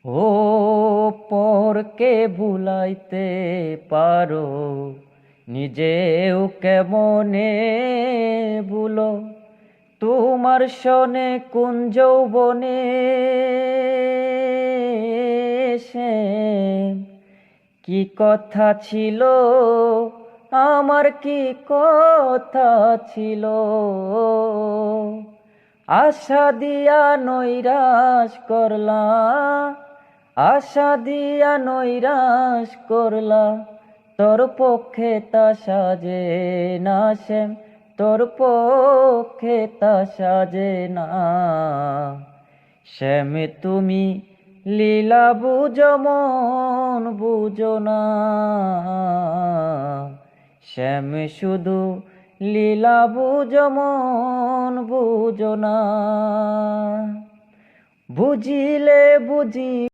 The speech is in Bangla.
ও পরকে ভুলাইতে পারো, নিজেও কেমনে ভুলো। তোমার সনে কোন যৌবনে সে কি কথা ছিল, আমার কি কথা ছিল। আশা দিয়া নৈরাশ করলা, আশা দিয়া নৈরাশ করলা। তোর পক্ষে তা সাজে না শ্যাম, তোর পক্ষে তা সাজে না। শ্যাম তুমি লীলা বুঝো মন বুঝো না। শ্যাম শুধু লীলা বুঝো মন বুঝো না। বুঝিলে বুঝি